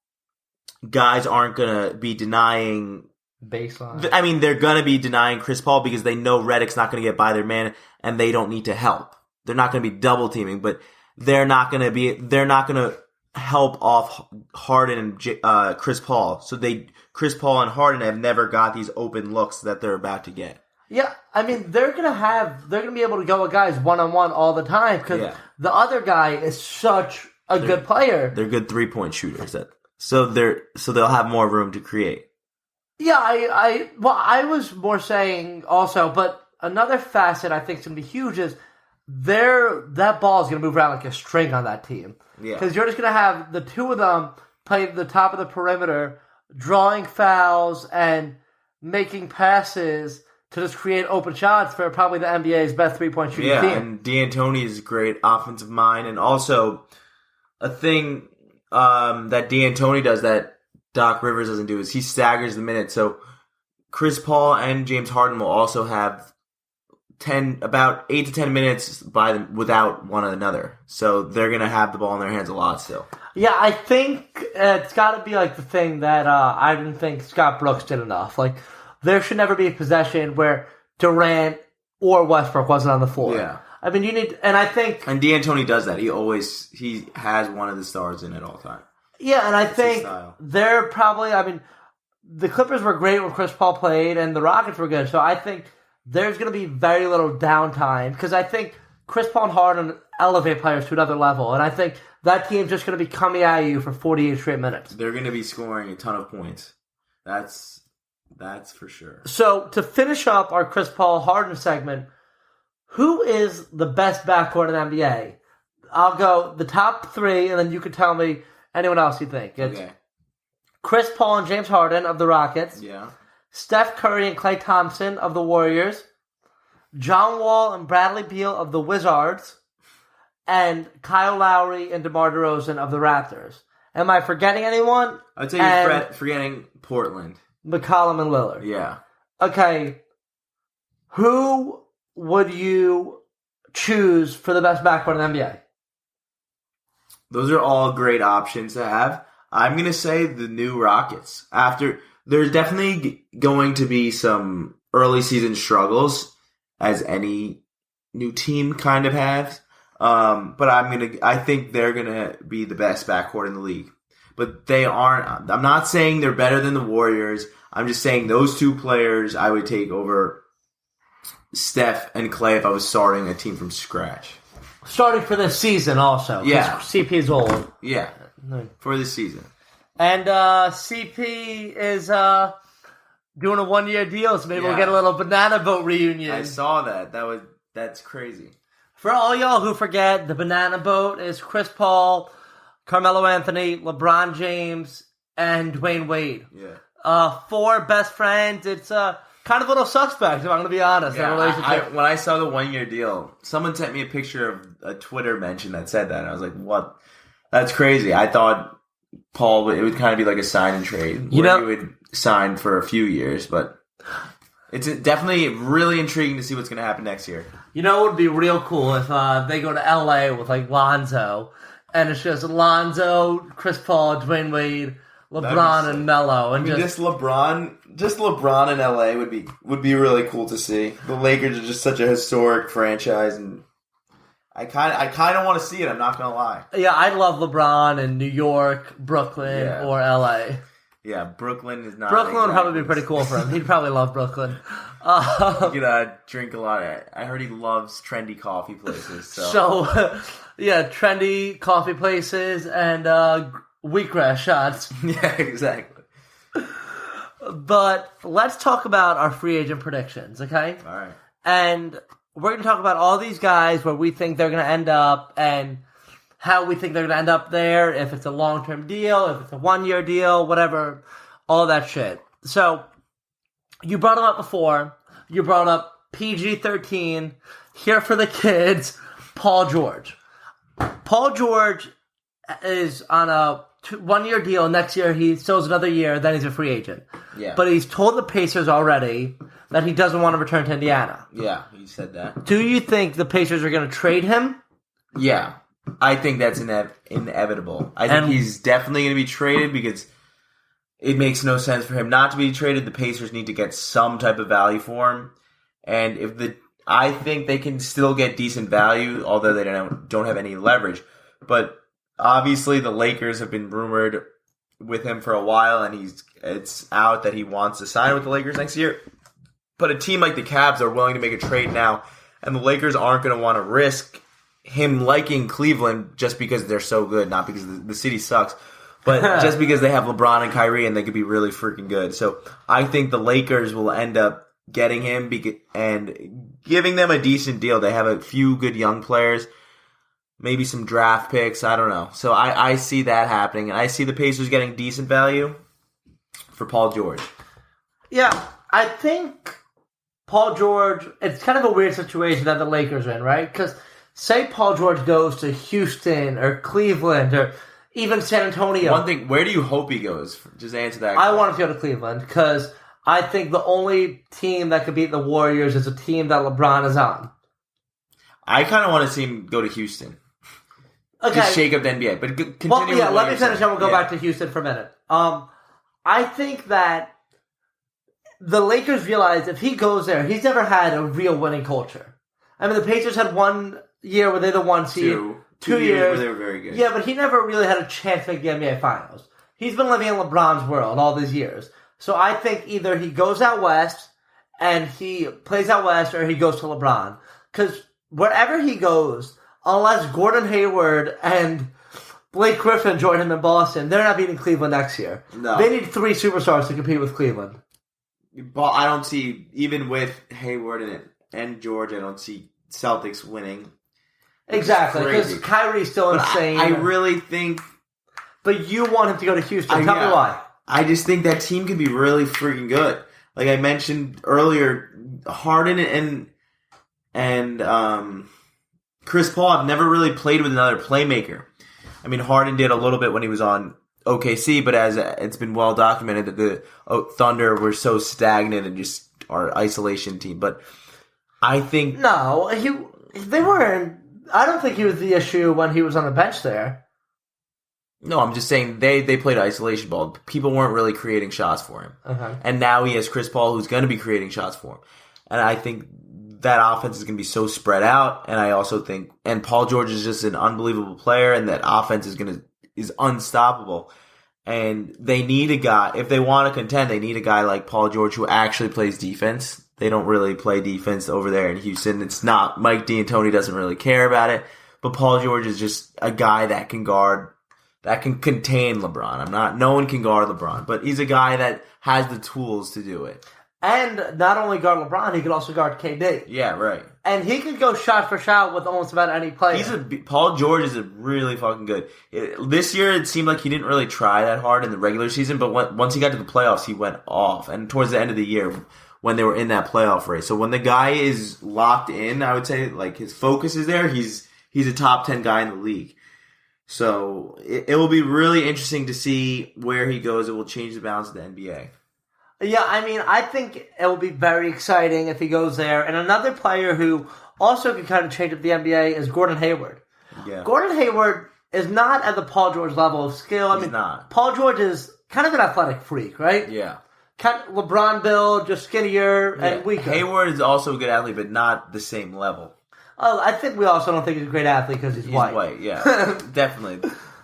guys aren't going to be denying. Baseline. I mean, they're going to be denying Chris Paul because they know Redick's not going to get by their man, and they don't need to help. They're not going to be double teaming, but they're not going to help off Harden and Chris Paul. So Chris Paul and Harden have never got these open looks that they're about to get. Yeah, I mean, they're gonna be able to go with guys one-on-one all the time because the other guy is such a good player. They're good 3-point shooters. So they'll have more room to create. Yeah, I was more saying also, but another facet I think is gonna be huge is that ball is gonna move around like a string on that team. Yeah, Because you're just gonna have the two of them playing at the top of the perimeter, drawing fouls and making passes to just create open shots for probably the NBA's best 3-point shooting team. Yeah, and D'Antoni is a great offensive mind, and also a thing that D'Antoni does that Doc Rivers doesn't do is he staggers the minutes. So Chris Paul and James Harden will also have about 8 to 10 minutes without one another. So they're gonna have the ball in their hands a lot still. Yeah, I think it's got to be like the thing that I didn't think Scott Brooks did enough. Like, there should never be a possession where Durant or Westbrook wasn't on the floor. Yeah. I mean, and I think... And D'Antoni does that. He has one of the stars in at all time. Yeah, and I That's his think style. they're probably... I mean, the Clippers were great when Chris Paul played, and the Rockets were good. So I think there's going to be very little downtime, because I think Chris Paul and Harden elevate players to another level, and I think that team's just going to be coming at you for 48 straight minutes. They're going to be scoring a ton of points. That's for sure. So, to finish up our Chris Paul Harden segment, who is the best backcourt in the NBA? I'll go the top 3, and then you can tell me anyone else you think. It's Okay. Chris Paul and James Harden of the Rockets. Yeah. Steph Curry and Klay Thompson of the Warriors. John Wall and Bradley Beal of the Wizards. And Kyle Lowry and DeMar DeRozan of the Raptors. Am I forgetting anyone? I'd say you're forgetting Portland. McCollum and Lillard. Yeah. Okay. Who would you choose for the best backcourt in the NBA? Those are all great options to have. I'm going to say the new Rockets. There's definitely going to be some early season struggles, as any new team kind of has. But I think they're going to be the best backcourt in the league. But they aren't. I'm not saying they're better than the Warriors. I'm just saying those two players I would take over Steph and Klay if I was starting a team from scratch. Starting for this season also. 'cause Yeah. CP's old. Yeah, for this season. And CP is doing a 1-year deal, so maybe we'll Yeah. get a little Banana Boat reunion. I saw that. That's crazy. For all y'all who forget, the Banana Boat is Chris Paul, Carmelo Anthony, LeBron James, and Dwayne Wade. Yeah. 4 best friends. It's kind of a little suspect, if I'm going to be honest. That relationship. When I saw the 1-year deal, someone sent me a picture of a Twitter mention that said that. And I was like, what? That's crazy. I thought it would kind of be like a sign and trade. He would sign for a few years, but it's definitely really intriguing to see what's going to happen next year. You know, it would be real cool if they go to LA with like Lonzo, and it's just Lonzo, Chris Paul, Dwayne Wade, LeBron, and Melo, and Just LeBron in LA would be really cool to see. The Lakers are just such a historic franchise, and I kind of want to see it. I'm not gonna lie. Yeah, I'd love LeBron in New York, Brooklyn, or LA. Yeah, Brooklyn is not. Brooklyn would probably be pretty cool for him. He'd probably love Brooklyn. You know, drink a lot. I heard he loves trendy coffee places. So yeah, trendy coffee places and wheatgrass shots. Yeah, exactly. But let's talk about our free agent predictions, okay? All right. And we're going to talk about all these guys, where we think they're going to end up, and how we think they're going to end up there, if it's a long-term deal, if it's a 1-year deal, whatever, all that shit. So, you brought them up before. You brought up PG-13, here for the kids, Paul George. Paul George is on a 1-year deal. Next year he still has another year. Then he's a free agent. Yeah. But he's told the Pacers already that he doesn't want to return to Indiana. Yeah, he said that. Do you think the Pacers are going to trade him? Yeah, I think that's inevitable. I think he's definitely going to be traded because it makes no sense for him not to be traded. The Pacers need to get some type of value for him, and I think they can still get decent value, although they don't have any leverage. But obviously, the Lakers have been rumored with him for a while, and it's out that he wants to sign with the Lakers next year. But a team like the Cavs are willing to make a trade now, and the Lakers aren't going to want to risk him liking Cleveland just because they're so good, not because the city sucks, but just because they have LeBron and Kyrie and they could be really freaking good. So I think the Lakers will end up getting him and giving them a decent deal. They have a few good young players, maybe some draft picks. I don't know. So I see that happening, and I see the Pacers getting decent value for Paul George. Yeah, I think Paul George, it's kind of a weird situation that the Lakers are in, right? Because say Paul George goes to Houston or Cleveland or even San Antonio. One thing, where do you hope he goes? Just answer that. I want him to go to Cleveland because I think the only team that could beat the Warriors is a team that LeBron is on. I kind of want to see him go to Houston. Okay. Just shake up the NBA. But continue. Well, yeah, with let what me you're finish saying. and we'll go back to Houston for a minute. I think that the Lakers realize if he goes there, he's never had a real winning culture. I mean, the Pacers had 1 year where they're the 1 seed. Two years where they were very good. Yeah, but he never really had a chance to make the NBA Finals. He's been living in LeBron's world all these years. So I think either he goes out west and he plays out west or he goes to LeBron. Because wherever he goes, unless Gordon Hayward and Blake Griffin join him in Boston, they're not beating Cleveland next year. No. They need 3 superstars to compete with Cleveland. But I don't see, even with Hayward and George, I don't see Celtics winning. Exactly, because Crazy. Kyrie's still But insane. I really think... But you want him to go to Houston. Tell me yeah. why. I just think that team can be really freaking good. Like I mentioned earlier, Harden and Chris Paul have never really played with another playmaker. I mean, Harden did a little bit when he was on OKC, but as it's been well documented that the Thunder were so stagnant and just our isolation team. But I think No, they weren't. I don't think he was the issue when he was on the bench there. no, I'm just saying they played isolation ball. People weren't really creating shots for him, and now he has Chris Paul who's going to be creating shots for him. And I think that offense is going to be so spread out. And I also think, and Paul George is just an unbelievable player, and that offense is unstoppable. And they need a guy, if they want to contend, they need a guy like Paul George who actually plays defense. They don't really play defense over there in Houston. It's not, Mike D'Antoni doesn't really care about it. But Paul George is just a guy that can guard, that can contain LeBron. No one can guard LeBron, but he's a guy that has the tools to do it. And not only guard LeBron, he could also guard KD. Yeah, right. And he could go shot for shot with almost about any player. Paul George is a really fucking good. This year, it seemed like he didn't really try that hard in the regular season, but once he got to the playoffs, he went off. And towards the end of the year, when they were in that playoff race, so when the guy is locked in, I would say like his focus is there. He's a top 10 guy in the league. So it will be really interesting to see where he goes. It will change the balance of the NBA. Yeah, I mean, I think it will be very exciting if he goes there. And another player who also could kind of change up the NBA is Gordon Hayward. Yeah. Gordon Hayward is not at the Paul George level of skill. I He's mean, not. Paul George is kind of an athletic freak, right? Yeah. Kind of LeBron build, just skinnier and weaker. Hayward is also a good athlete, but not the same level. Oh, I think we also don't think he's a great athlete because he's white. He's white, yeah.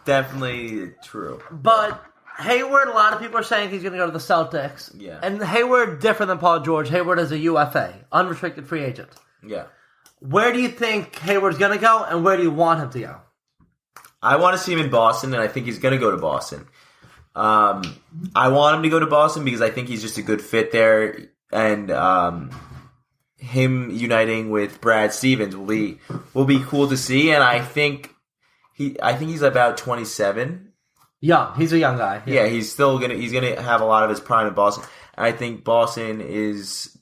Definitely true. But Hayward, a lot of people are saying he's going to go to the Celtics. Yeah. And Hayward, different than Paul George. Hayward is a UFA, unrestricted free agent. Yeah. Where do you think Hayward's going to go, and where do you want him to go? I want to see him in Boston, and I think he's going to go to Boston. I want him to go to Boston because I think he's just a good fit there, and him uniting with Brad Stevens will be cool to see. And I think he's about 27. Young. He's a young guy. Yeah, he's gonna have a lot of his prime in Boston. And I think Boston is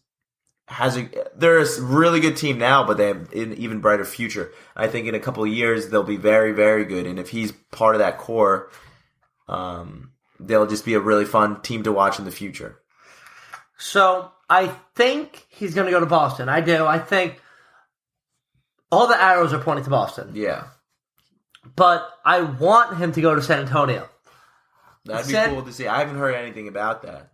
they're a really good team now, but they have an even brighter future. I think in a couple of years they'll be very, very good, and if he's part of that core, they'll just be a really fun team to watch in the future. So I think he's going to go to Boston. I do. I think all the arrows are pointing to Boston. Yeah. But I want him to go to San Antonio. That'd be cool to see. I haven't heard anything about that.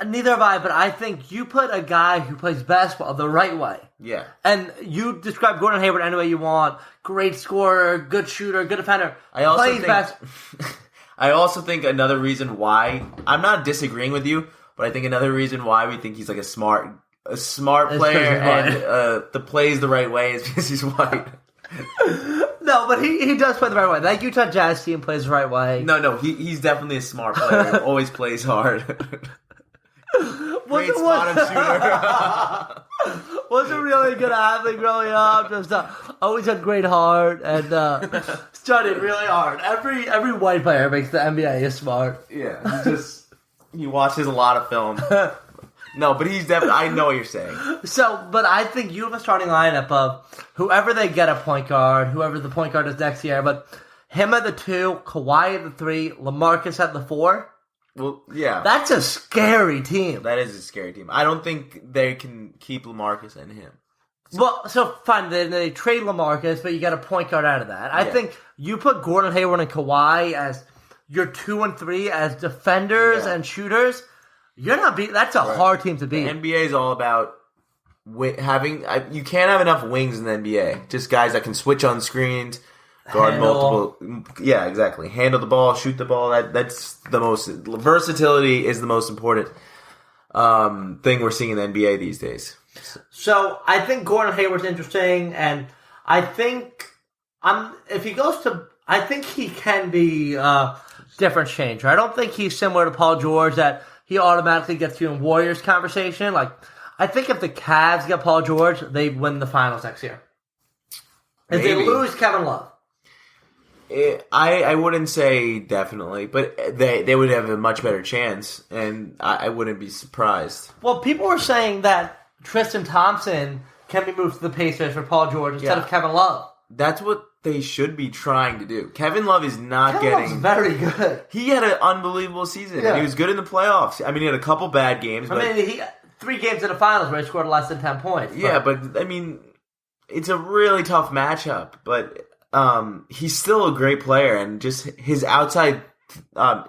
Neither have I, but I think you put a guy who plays basketball the right way. Yeah. And you describe Gordon Hayward any way you want. Great scorer, good shooter, good defender. I also think another reason why, I'm not disagreeing with you, but I think another reason why we think he's like a smart player and the plays the right way is because he's white. No, but he does play the right way. That Utah Jazz team plays the right way. No, he's definitely a smart player. He always plays hard. Great spot shooter. Was a really good athlete growing up. Just always had great heart and studied really hard. Every white player makes the NBA smart. Yeah, he watches a lot of film. No, but he's definitely. I know what you're saying. So, but I think you have a starting lineup of whoever they get a point guard, whoever the point guard is next year. But him at the 2, Kawhi at the 3, LaMarcus at the 4. Well, yeah, that's a scary team. That is a scary team. I don't think they can keep LaMarcus and him. Well, so fine. They trade LaMarcus, but you got a point guard out of that. I think you put Gordon Hayward and Kawhi as your 2 and 3 as defenders and shooters. You're not beat. That's a hard team to beat. The NBA is all about having. You can't have enough wings in the NBA. Just guys that can switch on screens, guard multiple. Yeah, exactly. Handle the ball, shoot the ball. That's the most versatility is the most important thing we're seeing in the NBA these days. So I think Gordon Hayward's interesting, and I think if he goes to, I think he can be a difference changer. I don't think he's similar to Paul George that he automatically gets you in Warriors conversation. Like, I think if the Cavs get Paul George, they win the finals next year. If they lose Kevin Love. I wouldn't say definitely, but they would have a much better chance, and I wouldn't be surprised. Well, people were saying that Tristan Thompson can be moved to the Pacers for Paul George instead of Kevin Love. That's what they should be trying to do. Kevin Love is not Love's very good. He had an unbelievable season. Yeah. He was good in the playoffs. I mean, he had a couple bad games. But, he 3 games in the finals where he scored less than 10 points. Yeah, but I mean, it's a really tough matchup. But he's still a great player, and just his outside,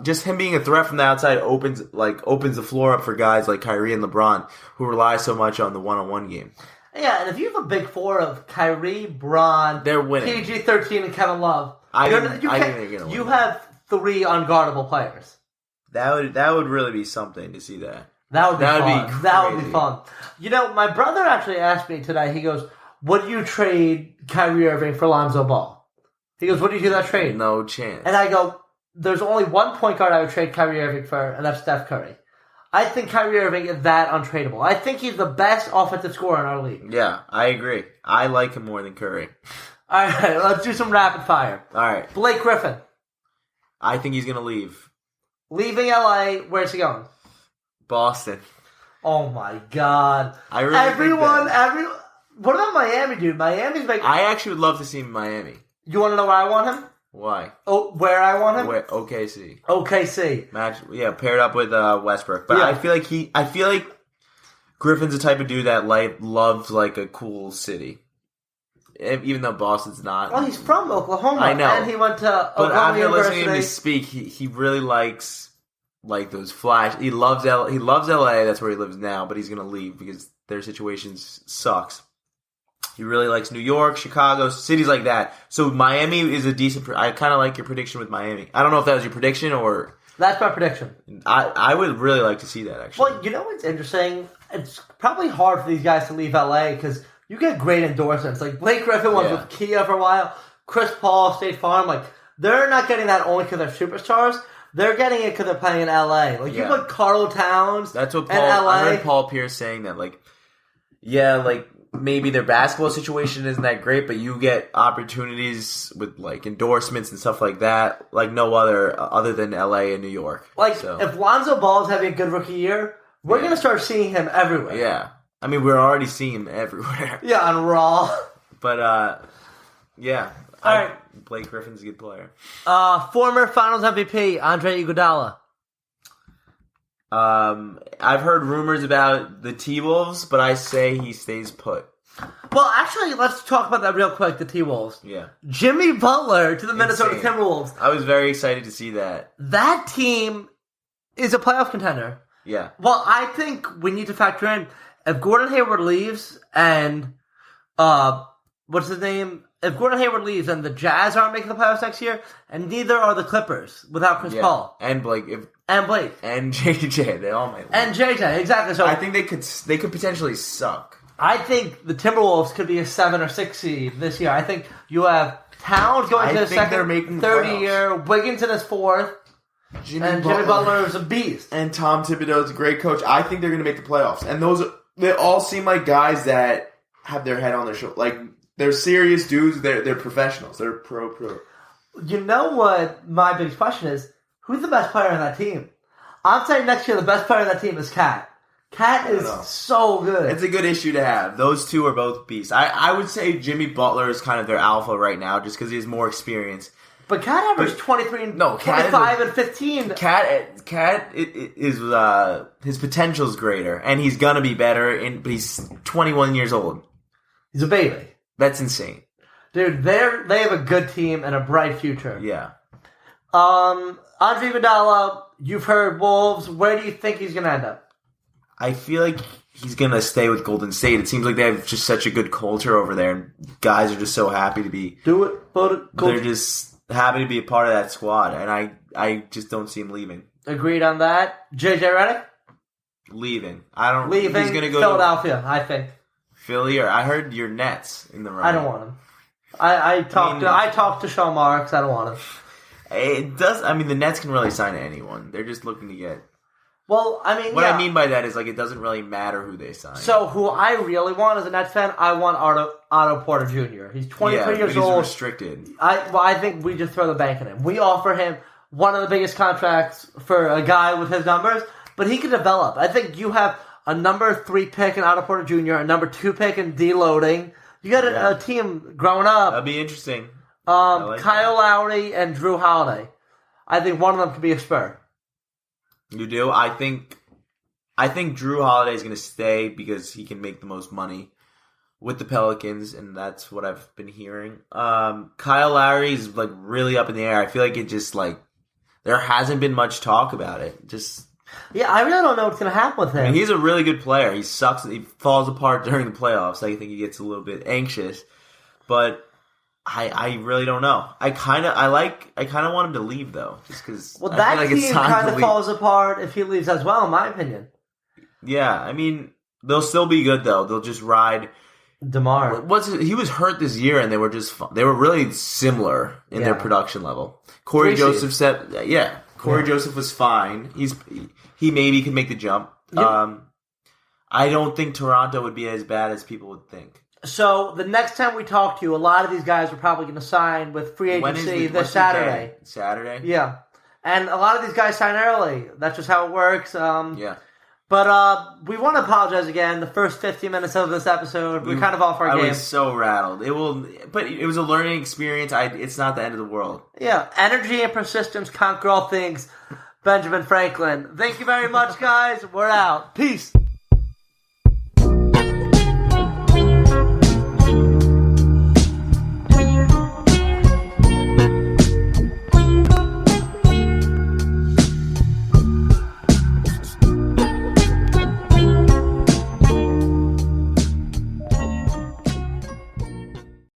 just him being a threat from the outside opens the floor up for guys like Kyrie and LeBron who rely so much on the one-on-one game. Yeah, and if you have a big 4 of Kyrie, Bron, they're winning. PG-13, and Kevin Love, I think they're gonna win. You have 3 unguardable players. That would really be something to see that. That would be fun. Crazy. That would be fun. You know, my brother actually asked me today, he goes, would you trade Kyrie Irving for Lonzo Ball? He goes, what do you do that trade? No chance. And I go, there's only one point guard I would trade Kyrie Irving for, and that's Steph Curry. I think Kyrie Irving is that untradeable. I think he's the best offensive scorer in our league. Yeah, I agree. I like him more than Curry. All right, let's do some rapid fire. All right. Blake Griffin. I think he's going to leave. Leaving LA, where's he going? Boston. Oh my God. I really think that. What about Miami, dude? Miami's like... I actually would love to see him in Miami. You want to know where I want him? Why? Oh, where I want him? OKC. OKC. Paired up with Westbrook. But I feel like Griffin's the type of dude that loves like a cool city. Even though Boston's not. Well, he's from Oklahoma. I know. And he went to Oklahoma But after University. listening to him speak, he really likes like those flash. He loves LA. That's where he lives now. But he's gonna leave because their situation sucks. He really likes New York, Chicago, cities like that. So Miami is a decent. I kind of like your prediction with Miami. I don't know if that was your prediction or. That's my prediction. I would really like to see that actually. Well, you know what's interesting? It's probably hard for these guys to leave LA because you get great endorsements. Like Blake Griffin was with Kia for a while. Chris Paul, State Farm. Like they're not getting that only because they're superstars. They're getting it because they're playing in LA. Like you put Carl Towns. That's what Paul. I heard Paul Pierce saying that. Like maybe their basketball situation isn't that great, but you get opportunities with like endorsements and stuff like that, like no other than LA and New York. If Lonzo Ball is having a good rookie year, we're gonna start seeing him everywhere. Yeah. I mean, we're already seeing him everywhere. Yeah, on Raw. But, yeah. All right. Blake Griffin's a good player. Former Finals MVP, Andre Iguodala. I've heard rumors about the T-Wolves, but I say he stays put. Well, actually, let's talk about that real quick, the T-Wolves. Yeah. Jimmy Butler to the Minnesota Insane. Timberwolves. I was very excited to see that. That team is a playoff contender. Yeah. Well, I think we need to factor in, if Gordon Hayward leaves and, what's his name? If Gordon Hayward leaves and the Jazz aren't making the playoffs next year, and neither are the Clippers without Chris Paul. And Blake. And Blake. And JJ. They all might leave. And JJ, exactly. So I think they could potentially suck. I think the Timberwolves could be a 7 or 6 seed this year. I think you have Towns going to his think second, they're making third playoffs. year, Wiggins in his fourth, Jimmy Butler is a beast. And Tom Thibodeau is a great coach. I think they're going to make the playoffs. And they all seem like guys that have their head on their shoulder. Like, they're serious dudes. They're professionals. They're pro. You know what my biggest question is? Who's the best player on that team? I'm saying next year the best player on that team is Cat. Cat is so good. It's a good issue to have. Those two are both beasts. I would say Jimmy Butler is kind of their alpha right now just because he has more experience. But Cat averaged 23 and 25 and 15. Cat is his potential's greater, and he's gonna be better. But he's 21 years old. He's a baby. That's insane, dude. They have a good team and a bright future. Yeah. Andre Iguodala, you've heard Wolves. Where do you think he's gonna end up? I feel like he's gonna stay with Golden State. It seems like they have just such a good culture over there, and guys are just so happy to be. They're just happy to be a part of that squad, and I just don't see him leaving. Agreed on that. JJ Redick? Leaving. I don't. Leaving. He's gonna go Philadelphia, I think. Philly, or I heard your Nets in the run. I don't want him. I talked to Sean Marks. I don't want him. It does. I mean, the Nets can really sign anyone. They're just looking to get. Well, I mean, what I mean by that is, like, it doesn't really matter who they sign. So, who I really want as a Nets fan, I want Otto Porter Jr. He's 23 years old. He's restricted. I think we just throw the bank on him. We offer him one of the biggest contracts for a guy with his numbers, but he can develop. I think you have a number 3 pick in Otto Porter Jr., a number 2 pick in deloading. You got a team growing up. That'd be interesting. Kyle Lowry and Drew Holiday. I think one of them could be a Spur. You do? I think Drew Holiday is going to stay because he can make the most money with the Pelicans, and that's what I've been hearing. Kyle Lowry is like really up in the air. I feel like it just like there hasn't been much talk about it. Yeah, I really don't know what's going to happen with him. I mean, he's a really good player. He sucks. He falls apart during the playoffs. I think he gets a little bit anxious, but I really don't know. I kind of want him to leave though, just because. Well, that I feel like team kind of falls apart if he leaves as well, in my opinion. Yeah, I mean, they'll still be good though. They'll just ride. DeMar. He was hurt this year, and they were really similar in their production level. Corey Joseph said, Corey Joseph was fine. He maybe could make the jump. Yep. I don't think Toronto would be as bad as people would think. So the next time we talk to you, a lot of these guys are probably going to sign with free agency this Saturday. Saturday? Yeah. And a lot of these guys sign early. That's just how it works. Yeah. But we want to apologize again. The first 15 minutes of this episode, we're kind of off our game. I was so rattled. But it was a learning experience. It's not the end of the world. Yeah. Energy and persistence conquer all things. Benjamin Franklin. Thank you very much, guys. We're out. Peace.